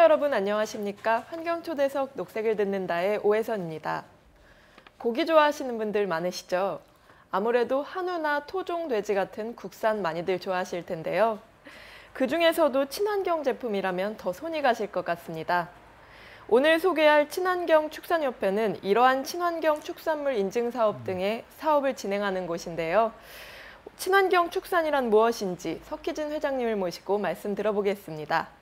여러분 안녕하십니까? 환경초대석 녹색을 듣는다의 오혜선입니다. 고기 좋아하시는 분들 많으시죠? 아무래도 한우나 토종 돼지 같은 국산 많이들 좋아하실 텐데요. 그중에서도 친환경 제품이라면 더 손이 가실 것 같습니다. 오늘 소개할 친환경 축산협회는 이러한 친환경 축산물 인증 사업 등의 사업을 진행하는 곳인데요. 친환경 축산이란 무엇인지 석희진 회장님을 모시고 말씀 들어보겠습니다.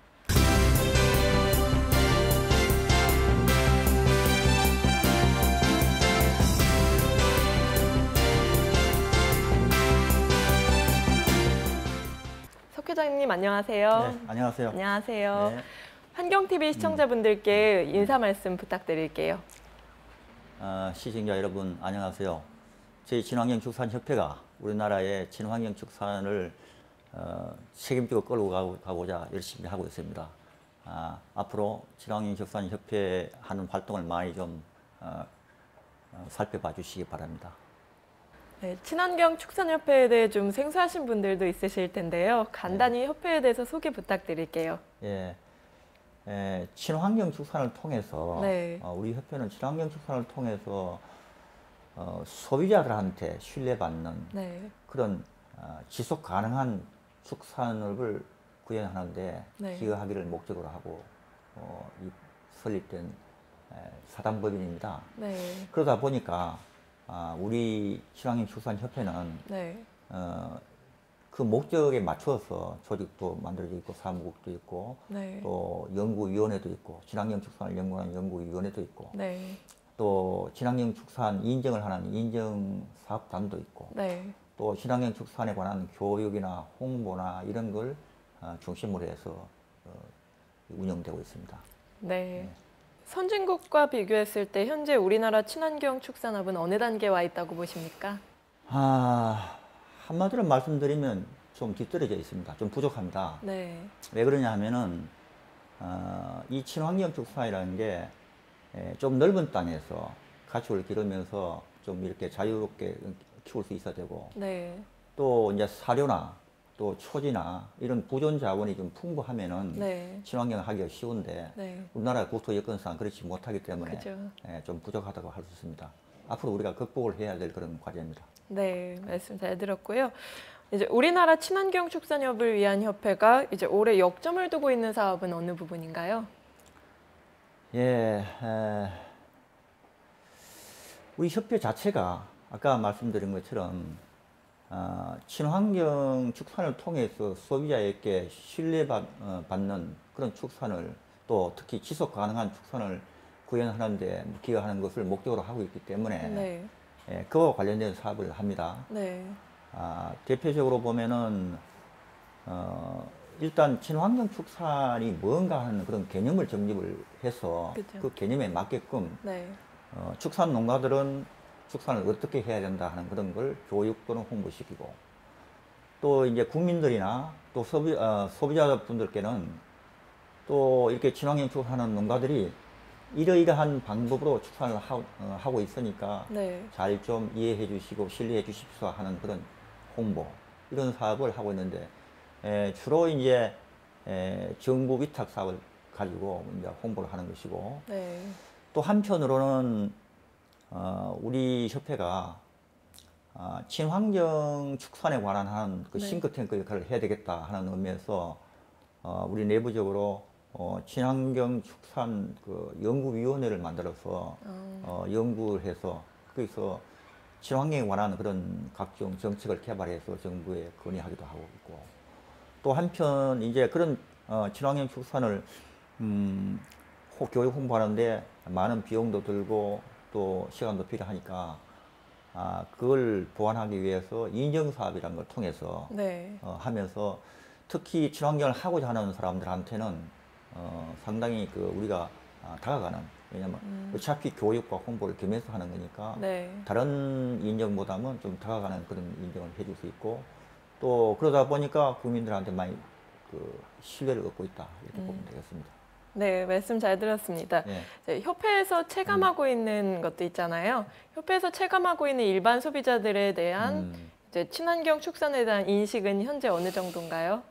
석 회장님 안녕하세요. 네, 안녕하세요. 안녕하세요. 네. 환경TV 시청자분들께 인사 말씀 부탁드릴게요. 시청자 여러분 안녕하세요. 저희 친환경축산협회가 우리나라의 친환경 축산을 책임지고 끌고 가고자 열심히 하고 있습니다. 앞으로 친환경축산협회 하는 활동을 많이 좀 살펴봐 주시기 바랍니다. 네, 친환경 축산협회에 대해 좀 생소하신 분들도 있으실 텐데요. 간단히 협회에 대해서 소개 부탁드릴게요. 예, 친환경 축산을 통해서 우리 협회는 친환경 축산을 통해서 소비자들한테 신뢰받는 그런 지속 가능한 축산업을 구현하는데 기여하기를 목적으로 하고 설립된 사단법인입니다. 그러다 보니까 우리 친환경 축산협회는 그 목적에 맞춰서 조직도 만들어져 있고 사무국도 있고 또 연구위원회도 있고 친환경 축산을 연구하는 연구위원회도 있고 또 친환경 축산 인증을 하는 인증사업단도 있고 또 친환경 축산에 관한 교육이나 홍보나 이런 걸 중심으로 해서 운영되고 있습니다. 선진국과 비교했을 때 현재 우리나라 친환경 축산업은 어느 단계에 와 있다고 보십니까? 한마디로 말씀드리면 좀 뒤떨어져 있습니다. 좀 부족합니다. 왜 그러냐 하면은 이 친환경 축산이라는 게 좀 넓은 땅에서 가축을 기르면서 좀 이렇게 자유롭게 키울 수 있어야 되고 또 이제 사료나 또 초지나 이런 보존 자원이 좀 풍부하면은 친환경 하기가 쉬운데 우리나라 국토 여건상 그렇지 못하기 때문에 좀 부족하다고 할 수 있습니다. 앞으로 우리가 극복을 해야 될 그런 과제입니다. 네, 말씀 잘 들었고요. 이제 우리나라 친환경 축산업을 위한 협회가 이제 올해 역점을 두고 있는 사업은 어느 부분인가요? 우리 협회 자체가 아까 말씀드린 것처럼 친환경 축산을 통해서 소비자에게 신뢰받는 그런 축산을 또 특히 지속 가능한 축산을 구현하는 데 기여하는 것을 목적으로 하고 있기 때문에 그와 관련된 사업을 합니다. 대표적으로 보면은 일단 친환경 축산이 뭔가 하는 그런 개념을 정립을 해서 그 개념에 맞게끔 축산 농가들은 축산을 어떻게 해야 된다 하는 그런 걸 교육 또는 홍보시키고 또 이제 국민들이나 또 소비자분들께는 또 이렇게 친환경 축산하는 농가들이 이러이러한 방법으로 축산을 하고 있으니까 잘 좀 이해해 주시고 신뢰해 주십시오 하는 그런 홍보 이런 사업을 하고 있는데 주로 이제 정부 위탁 사업을 가지고 이제 홍보를 하는 것이고 또 한편으로는 우리 협회가 친환경 축산에 관한 그 싱크탱크 역할을 해야 되겠다 하는 의미에서 우리 내부적으로 친환경 축산 그 연구위원회를 만들어서 연구를 해서 거기서 친환경에 관한 그런 각종 정책을 개발해서 정부에 건의하기도 하고 있고 또 한편 이제 그런 친환경 축산을 교육 홍보하는데 많은 비용도 들고 또 시간도 필요하니까 그걸 보완하기 위해서 인증사업이라는 걸 통해서 하면서 특히 친환경을 하고자 하는 사람들한테는 상당히 우리가 다가가는 왜냐면 어차피 교육과 홍보를 겸해서 하는 거니까 다른 인증보다는 좀 다가가는 그런 인증을 해줄 수 있고 또 그러다 보니까 국민들한테 많이 신뢰를 얻고 있다 이렇게 보면 되겠습니다. 네, 말씀 잘 들었습니다. 협회에서 체감하고 있는 것도 있잖아요. 협회에서 체감하고 있는 일반 소비자들에 대한 이제 친환경 축산에 대한 인식은 현재 어느 정도인가요?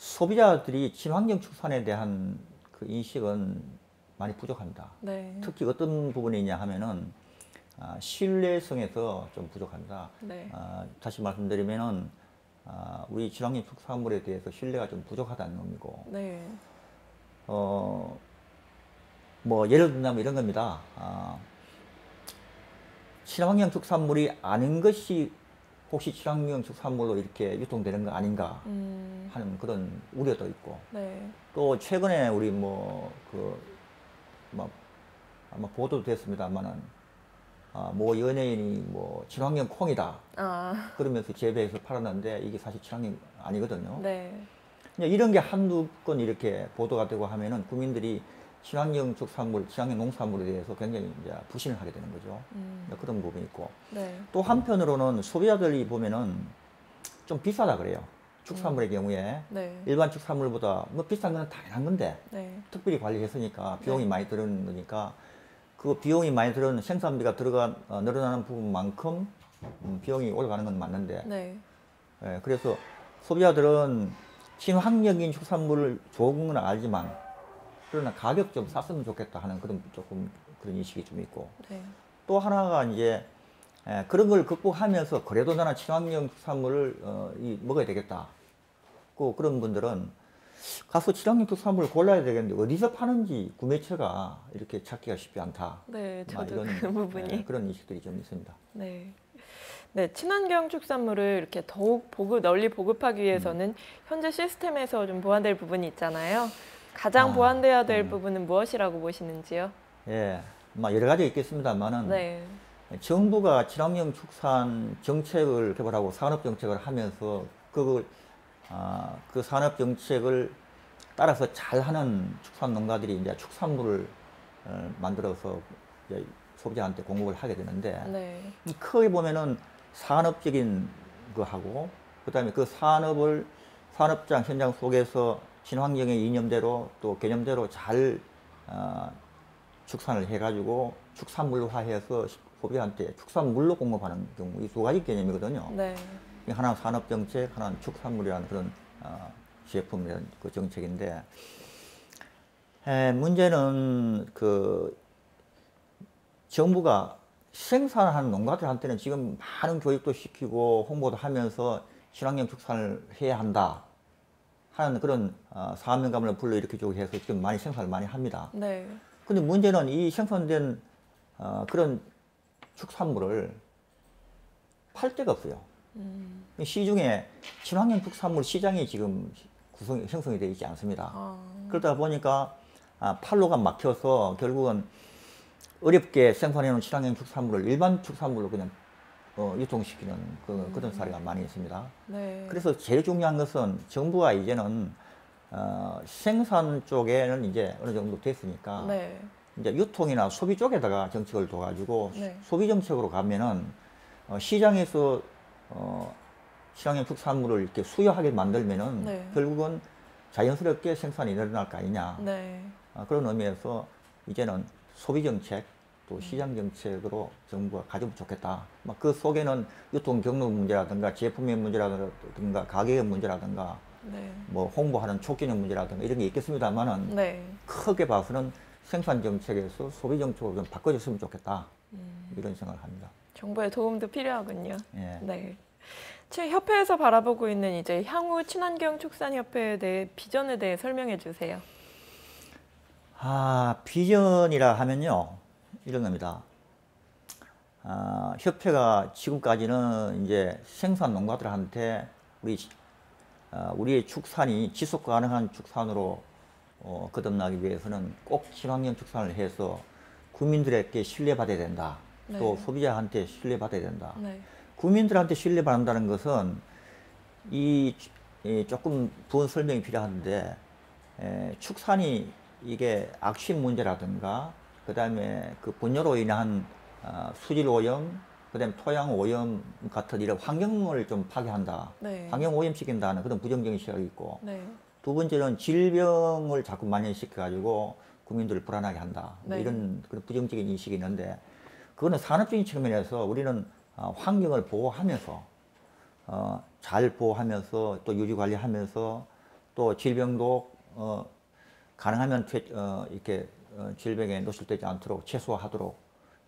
소비자들이 친환경 축산에 대한 그 인식은 많이 부족합니다. 네. 특히 어떤 부분이냐 하면은 신뢰성에서 좀 부족합니다. 네. 다시 말씀드리면은 우리 친환경 축산물에 대해서 신뢰가 좀 부족하다는 의미고, 네. 뭐 예를 들면 이런 겁니다. 친환경 축산물이 아닌 것이 혹시 친환경 축산물로 이렇게 유통되는 거 아닌가 하는 그런 우려도 있고, 네. 또 최근에 우리 아마 보도도 됐습니다만은 뭐 연예인이 뭐 친환경 콩이다 그러면서 재배해서 팔았는데 이게 사실 친환경 아니거든요. 네. 이런 게 한두 건 이렇게 보도가 되고 하면은 국민들이 친환경 축산물, 친환경 농산물에 대해서 굉장히 이제 불신을 하게 되는 거죠. 그런 부분이 있고. 네. 또 한편으로는 소비자들이 보면은 좀 비싸다 그래요. 축산물의 경우에. 네. 일반 축산물보다 뭐 비싼 건 당연한 건데, 네. 특별히 관리했으니까 비용이 네. 많이 드는 거니까 그 비용이 많이 드는 생산비가 늘어나는 부분만큼 비용이 올라가는 건 맞는데, 네. 그래서 소비자들은 친환경인 축산물을 좋은 건 알지만 그러나 가격 좀 쌌으면 좋겠다 하는 조금 그런 인식이 좀 있고, 네. 또 하나가 이제 그런 걸 극복하면서 그래도 나는 친환경 축산물을 먹어야 되겠다. 그런 분들은 가서 친환경 축산물을 골라야 되겠는데 어디서 파는지 구매처가 이렇게 찾기가 쉽지 않다. 네, 저도 이런, 그 부분이 그런 인식들이 좀 있습니다. 네. 네, 친환경 축산물을 이렇게 더욱 널리 보급하기 위해서는 현재 시스템에서 좀 보완될 부분이 있잖아요. 가장 보완돼야 될 부분은 무엇이라고 보시는지요? 예, 여러 가지 있겠습니다만은 네. 정부가 친환경 축산 정책을 개발하고 산업 정책을 하면서 그 산업 정책을 따라서 잘하는 축산 농가들이 이제 축산물을 만들어서 이제 소비자한테 공급을 하게 되는데, 네. 크게 보면은 산업적인 거하고 그다음에 그 산업장 현장 속에서 친환경의 이념대로 또 개념대로 잘 축산을 해가지고 축산물화해서 소비자한테 축산물로 공급하는 경우, 이 두 가지 개념이거든요. 네. 하나는 산업정책, 하나는 축산물이라는 그런 제품이라는 그 정책인데, 문제는 그 정부가 생산하는 농가들한테는 지금 많은 교육도 시키고 홍보도 하면서 친환경 축산을 해야 한다 하는 그런 사명감을 불러일으키고 해서 지금 많이 생산을 많이 합니다. 네. 근데 문제는 이 생산된 그런 축산물을 팔 데가 없어요. 시중에 친환경 축산물 시장이 지금 형성이 되어 있지 않습니다. 그러다 보니까 판로가 막혀서 결국은 어렵게 생산해 놓은 친환경 축산물을 일반 축산물로 그냥 유통시키는 그런 사례가 많이 있습니다. 네. 그래서 제일 중요한 것은 정부가 이제는 생산 쪽에는 이제 어느 정도 됐으니까 네. 이제 유통이나 소비 쪽에다가 정책을 둬가지고 네. 소비 정책으로 가면은 시장에서 친환경 축산물을 이렇게 수요하게 만들면은 네. 결국은 자연스럽게 생산이 늘어날 거 아니냐. 네. 그런 의미에서 이제는 소비 정책 또 시장 정책으로 정부가 가지면 좋겠다. 그 속에는 유통 경로 문제라든가 제품의 문제라든가 가격의 문제라든가 네. 뭐 홍보하는 촉진의 문제라든가 이런 게 있겠습니다만은 네. 크게 봐서는 생산 정책에서 소비 정책으로 좀 바꿔줬으면 좋겠다. 이런 생각을 합니다. 정부의 도움도 필요하군요. 예. 네. 협회에서 바라보고 있는 이제 향후 친환경 축산 협회에 대해 비전에 대해 설명해 주세요. 비전이라 하면요, 이런 겁니다. 협회가 지금까지는 이제 생산 농가들한테 우리의 축산이 지속 가능한 축산으로 거듭나기 위해서는 꼭 친환경 축산을 해서 국민들에게 신뢰받아야 된다. 네. 또 소비자한테 신뢰받아야 된다. 네. 국민들한테 신뢰받는다는 것은 조금 부연 설명이 필요한데, 축산이 이게 악취 문제라든가 그 다음에 그 분뇨로 인한 수질 오염, 그 다음에 토양 오염 같은 이런 환경을 좀 파괴한다. 네. 환경 오염시킨다는 그런 부정적인 시각이 있고, 네. 두 번째는 질병을 자꾸 만연시켜가지고 국민들을 불안하게 한다. 네. 이런 그런 부정적인 인식이 있는데, 그거는 산업적인 측면에서 우리는 환경을 보호하면서 잘 보호하면서 또 유지 관리하면서 또 또 질병도 가능하면 이렇게 질병에 노출되지 않도록 최소화하도록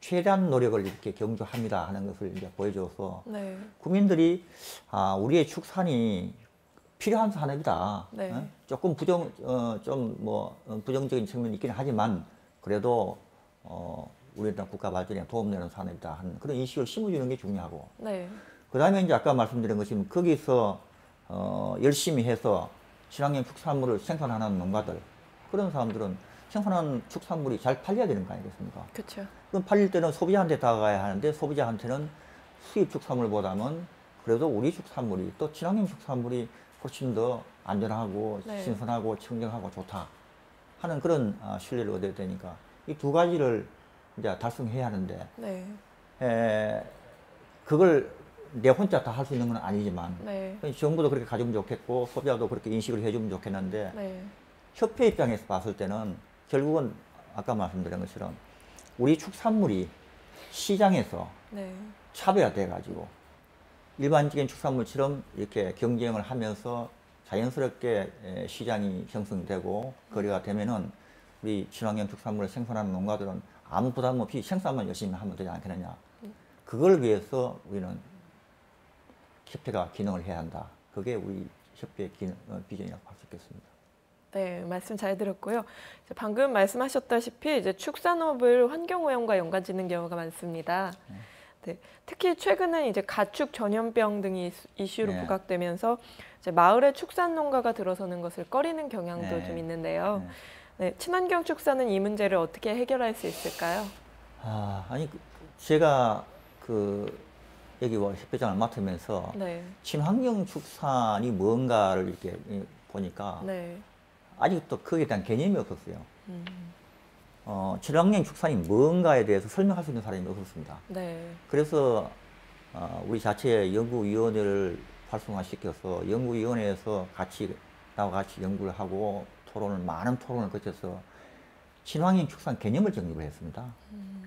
최대한 노력을 이렇게 경주합니다 하는 것을 이제 보여줘서 네. 국민들이 우리의 축산이 필요한 산업이다. 네. 조금 부정적인 측면이 있기는 하지만 그래도 우리나라 국가 발전에 도움되는 산업이다 하는 그런 인식을 심어주는 게 중요하고. 네. 그 다음에 이제 아까 말씀드린 것처럼 거기서 열심히 해서 친환경 축산물을 생산하는 농가들 그런 사람들은 생산한 축산물이 잘 팔려야 되는 거 아니겠습니까? 그렇죠. 그럼 팔릴 때는 소비자한테 다가가야 하는데 소비자한테는 수입 축산물보다는 그래도 우리 축산물이 또 친환경 축산물이 훨씬 더 안전하고 네. 신선하고 청정하고 좋다 하는 그런 신뢰를 얻어야 되니까 이 두 가지를 이제 달성해야 하는데 네. 그걸 내 혼자 다 할 수 있는 건 아니지만 네. 정부도 그렇게 가주면 좋겠고 소비자도 그렇게 인식을 해주면 좋겠는데 네. 협회 입장에서 봤을 때는 결국은 아까 말씀드린 것처럼 우리 축산물이 시장에서 네. 차별화돼 가지고 일반적인 축산물처럼 이렇게 경쟁을 하면서 자연스럽게 시장이 형성되고 거래가 되면은 우리 친환경 축산물을 생산하는 농가들은 아무 부담 없이 생산만 열심히 하면 되지 않겠느냐. 그걸 위해서 우리는 협회가 기능을 해야 한다. 그게 우리 협회의 비전이라고 할 수 있겠습니다. 네, 말씀 잘 들었고요. 방금 말씀하셨다시피 이제 축산업을 환경오염과 연관짓는 경우가 많습니다. 네, 특히 최근에 이제 가축 전염병 등이 이슈로 네. 부각되면서 이제 마을에 축산 농가가 들어서는 것을 꺼리는 경향도 네. 좀 있는데요. 네, 친환경 축산은 이 문제를 어떻게 해결할 수 있을까요? 아니 제가 여기 협회장을 맡으면서 네. 친환경 축산이 뭔가를 이렇게 보니까 네. 아직도 거기에 대한 개념이 없었어요. 친환경 축산이 뭔가에 대해서 설명할 수 있는 사람이 없었습니다. 네. 그래서 우리 자체 연구위원회를 활성화시켜서 연구위원회에서 나와 같이 연구를 하고 많은 토론을 거쳐서 친환경 축산 개념을 정립을 했습니다.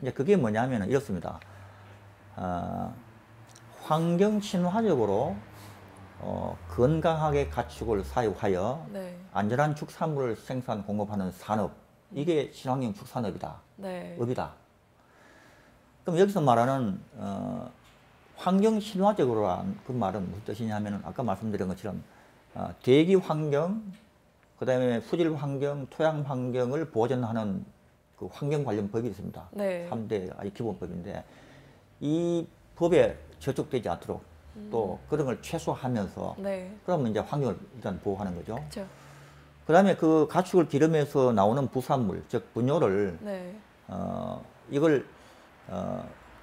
이제 그게 뭐냐면 이렇습니다. 환경 친화적으로 건강하게 가축을 사육하여 네. 안전한 축산물을 생산 공급하는 산업 이게 친환경 축산업이다. 네. 업이다. 그럼 여기서 말하는 환경 친화적으로란 그 말은 무슨 뜻이냐면 아까 말씀드린 것처럼 대기 환경, 그 다음에 수질 환경, 토양 환경을 보존하는 그 환경 관련 법이 있습니다. 네. 3대 아주 기본법인데 이 법에 저촉되지 않도록 또 그런 걸 최소화하면서 네. 그러면 이제 환경을 일단 보호하는 거죠. 그 다음에 그 가축을 기름에서 나오는 부산물, 즉 분뇨를 네. 이걸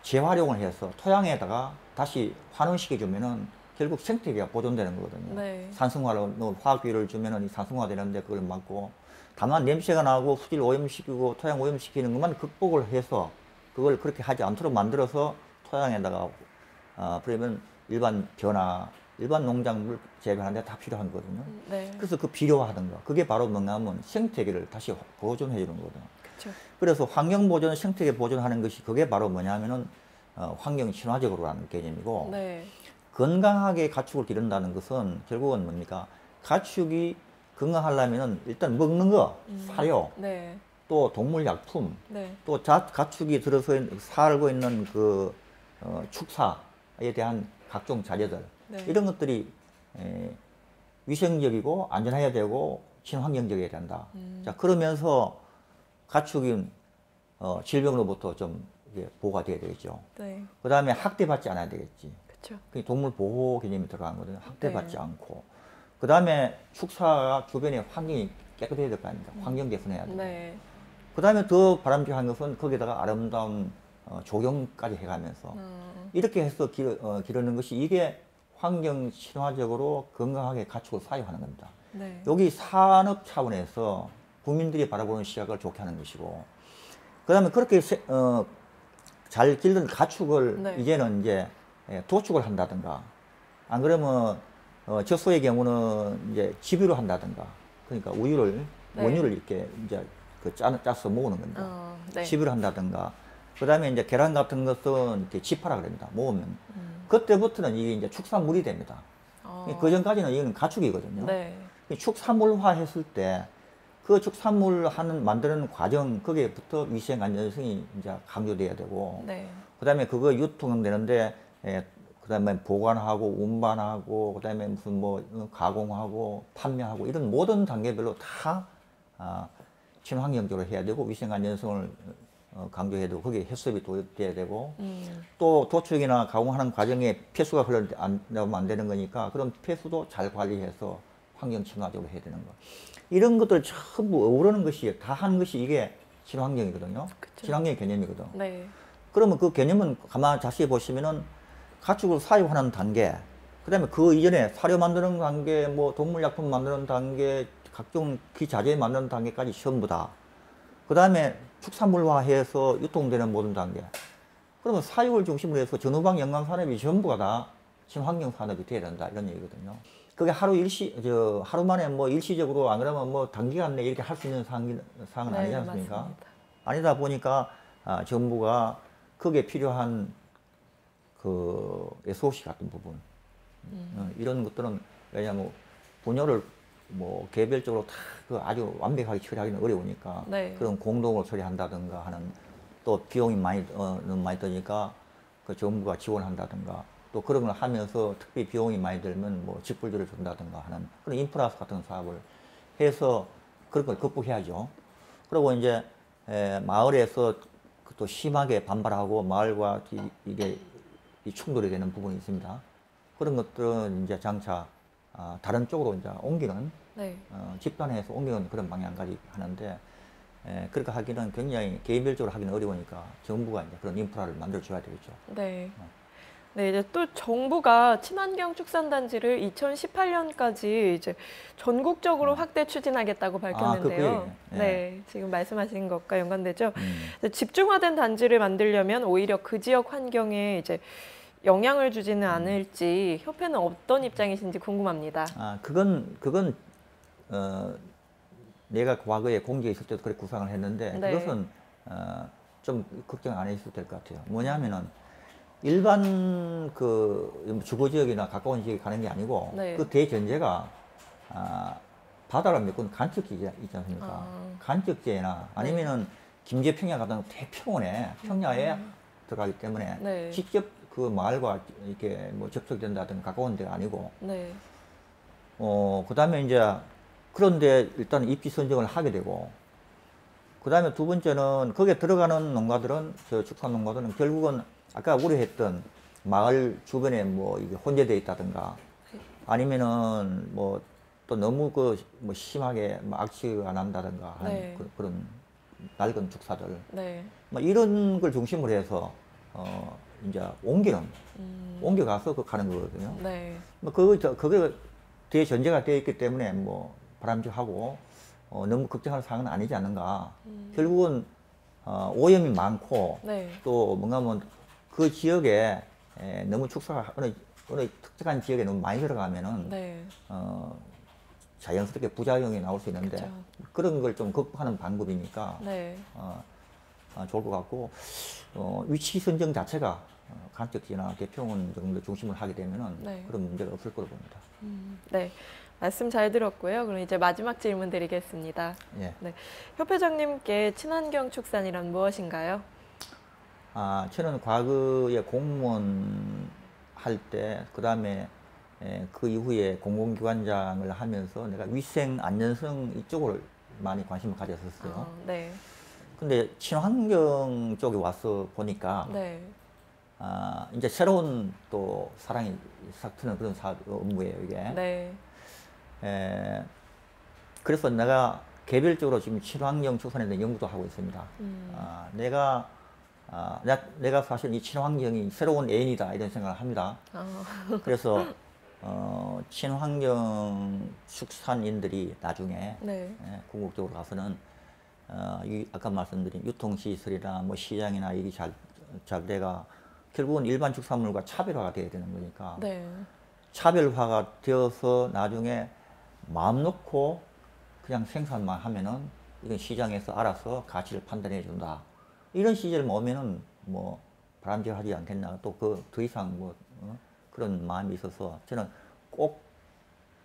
재활용을 해서 토양에다가 다시 환원시켜 주면은 결국 생태계가 보존되는 거거든요. 네. 산성화로 화학비를 주면은 산성화 되는데 그걸 막고 다만 냄새가 나고 수질 오염시키고 토양 오염시키는 것만 극복을 해서 그걸 그렇게 하지 않도록 만들어서 토양에다가 그러면 일반 농작물 재배하는 데 다 필요한 거거든요. 네. 그래서 그 필요하던 거 그게 바로 뭔가 하면 생태계를 다시 보존해 주는 거거든요. 그쵸. 그래서 환경 보존, 생태계 보존하는 것이 그게 바로 뭐냐면은 환경 친화적으로 하는 개념이고 네. 건강하게 가축을 기른다는 것은 결국은 뭡니까? 가축이 건강하려면은 일단 먹는 거, 사료, 네. 또 동물 약품, 네. 또 가축이 살고 있는 그 축사에 대한 각종 자재들 네. 이런 것들이 위생적이고 안전해야 되고 친환경적이어야 된다. 자 그러면서 가축인 질병으로부터 좀 보호가 돼야 되겠죠. 네. 그 다음에 학대받지 않아야 되겠지. 그쵸. 동물 보호 개념이 들어간 거거든요. 학대받지 네. 않고. 그 다음에 축사 주변의 환경이 깨끗해야 될 거 아닙니까? 환경 개선해야 되고. 네. 그 다음에 더 바람직한 것은 거기다가 아름다운 조경까지 해가면서 이렇게 해서 기르는 것이 이게 환경 친화적으로 건강하게 가축을 사육하는 겁니다. 네. 여기 산업 차원에서 국민들이 바라보는 시각을 좋게 하는 것이고 그 다음에 그렇게 잘 기르는 가축을 네. 이제는 이제 도축을 한다든가 안 그러면 젖소의 경우는 이제 집유를 한다든가 그러니까 우유를 네. 원유를 이렇게 이제 짜서 모으는 겁니다. 네. 집유를 한다든가 그 다음에 이제 계란 같은 것은 이렇게 집하라 그럽니다. 모으면 그때부터는 이게 이제 축산물이 됩니다. 그 전까지는 이거는 가축이거든요. 네. 축산물화 했을 때 그 축산물 만드는 과정, 거기에부터 위생 안전성이 이제 강조돼야 되고, 네. 그다음에 그거 유통되는데, 그다음에 보관하고 운반하고, 그다음에 무슨 뭐 가공하고 판매하고 이런 모든 단계별로 다 친환경적으로 해야 되고 위생 안전성을 강조해야 되고 거기에 해썹이 도입돼야 되고 또 도축이나 가공하는 과정에 폐수가 흘러나오면 안 되는 거니까 그런 폐수도 잘 관리해서 환경 친화적으로 해야 되는 거. 이런 것들 전부 어우러는 것이 다 하는 것이 이게 친환경이거든요. 그쵸. 친환경 개념이거든. 네. 그러면 그 개념은 가만 자세히 보시면은 가축을 사육하는 단계, 그다음에 그 이전에 사료 만드는 단계, 뭐 동물약품 만드는 단계, 각종 기자재 만드는 단계까지 전부 다. 그다음에 축산물화해서 유통되는 모든 단계. 그러면 사육을 중심으로 해서 전후방 연관 산업이 전부가 다 친환경 산업이 돼야 된다 이런 얘기거든요. 그게 하루 만에 뭐 일시적으로 안 그러면 뭐 단기간 내에 이렇게 할 수 있는 사항은 네, 아니지 않습니까? 맞습니다. 아니다 보니까 정부가 거기에 필요한 그 SOC 같은 부분 이런 것들은 왜냐하면 분야를 뭐 개별적으로 다 그 아주 완벽하게 처리하기는 어려우니까 네. 그런 공동으로 처리한다든가 하는 또 비용이 많이 드니까 그 정부가 지원한다든가 또 그런 걸 하면서 특히 비용이 많이 들면 뭐 직불들을 준다든가 하는 그런 인프라 같은 사업을 해서 그런 걸 극복해야죠. 그리고 이제 마을에서 또 심하게 반발하고 마을과 이게 충돌이 되는 부분이 있습니다. 그런 것들은 이제 장차 다른 쪽으로 이제 옮기는 네. 집단에서 옮기는 그런 방향까지 하는데 그렇게 하기는 굉장히 개인별적으로 하기는 어려우니까 정부가 이제 그런 인프라를 만들어줘야 되겠죠. 네. 네, 이제 또 정부가 친환경 축산단지를 2018년까지 이제 전국적으로 확대 추진하겠다고 밝혔는데요. 예. 네, 지금 말씀하신 것과 연관되죠. 집중화된 단지를 만들려면 오히려 그 지역 환경에 이제 영향을 주지는 않을지 협회는 어떤 입장이신지 궁금합니다. 그건 내가 과거에 공직에 있을 때도 그렇게 구상을 했는데 네. 그것은 좀 걱정 안 해도 될 것 같아요. 뭐냐면은 일반 그 주거 지역이나 가까운 지역에 가는 게 아니고 네. 그 대전제가 바다를 메꾸는 간척지 있지 않습니까? 간척지나 아니면은 김제 평야 같은 대평원에 평야에 들어가기 때문에 네. 직접 그 마을과 이렇게 뭐 접촉된다든가 가까운 데가 아니고 네. 그다음에 이제 그런데 일단 입지 선정을 하게 되고 그다음에 두 번째는 거기에 들어가는 농가들은 저 축산 농가들은 결국은 아까 우려했던 마을 주변에 뭐 이게 혼재되어 있다든가 아니면은 뭐 또 너무 뭐 심하게 뭐 악취가 난다든가 하는 네. 그런 낡은 축사들 네. 뭐 이런 걸 중심으로 해서 이제 옮겨가서 그 가는 거거든요. 네. 뭐 그게 대전제가 되어 있기 때문에 뭐 바람직하고 너무 걱정할 사항은 아니지 않는가. 결국은 오염이 많고 네. 또 뭔가 뭐 그 지역에 너무 축사가 어느 특정한 지역에 너무 많이 들어가면은 네. 자연스럽게 부작용이 나올 수 있는데 그쵸. 그런 걸 좀 극복하는 방법이니까 네. 좋을 것 같고 위치 선정 자체가 간척지나 대평원 정도 중심을 하게 되면은 네. 그런 문제가 없을 거로 봅니다. 네. 말씀 잘 들었고요. 그럼 이제 마지막 질문 드리겠습니다. 예. 네. 협회장님께 친환경 축산이란 무엇인가요? 저는 과거에 공무원 할 때, 그 다음에 그 이후에 공공기관장을 하면서 내가 위생, 안전성 이쪽을 많이 관심을 가졌었어요. 네. 근데 친환경 쪽에 와서 보니까, 네. 이제 새로운 또 사랑이 싹 트는 그런 업무예요, 이게. 네. 그래서 내가 개별적으로 지금 친환경 축산에 대한 연구도 하고 있습니다. 내가 사실 이 친환경이 새로운 애인이다 이런 생각을 합니다. 그래서 친환경 축산인들이 나중에 네. 궁극적으로 가서는 아까 말씀드린 유통시설이나 뭐 시장이나 일이 잘 돼가 결국은 일반 축산물과 차별화가 돼야 되는 거니까 네. 차별화가 되어서 나중에 마음 놓고 그냥 생산만 하면은 이건 시장에서 알아서 가치를 판단해 준다. 이런 시절 오면은 뭐 바람직하지 않겠나. 또 더 이상 뭐 그런 마음이 있어서 저는 꼭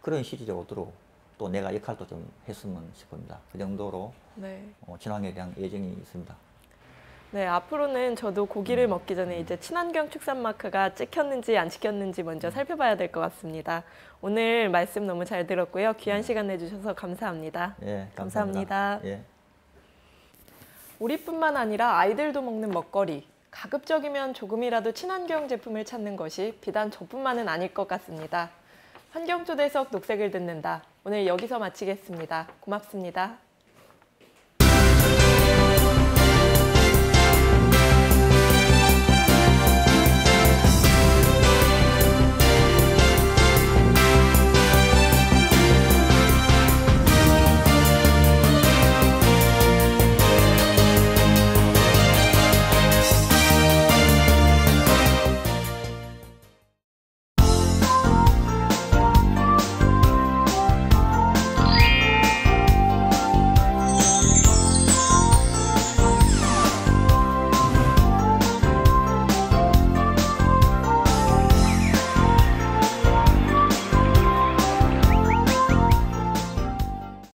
그런 시절이 오도록 또 내가 역할도 좀 했으면 싶습니다. 그 정도로 네. 친환경에 대한 애정이 있습니다. 네, 앞으로는 저도 고기를 먹기 전에 이제 친환경 축산 마크가 찍혔는지 안 찍혔는지 먼저 살펴봐야 될 것 같습니다. 오늘 말씀 너무 잘 들었고요. 귀한 시간 내주셔서 감사합니다. 예, 감사합니다. 예. 우리뿐만 아니라 아이들도 먹는 먹거리. 가급적이면 조금이라도 친환경 제품을 찾는 것이 비단 저뿐만은 아닐 것 같습니다. 환경초대석 녹색을 듣는다. 오늘 여기서 마치겠습니다. 고맙습니다.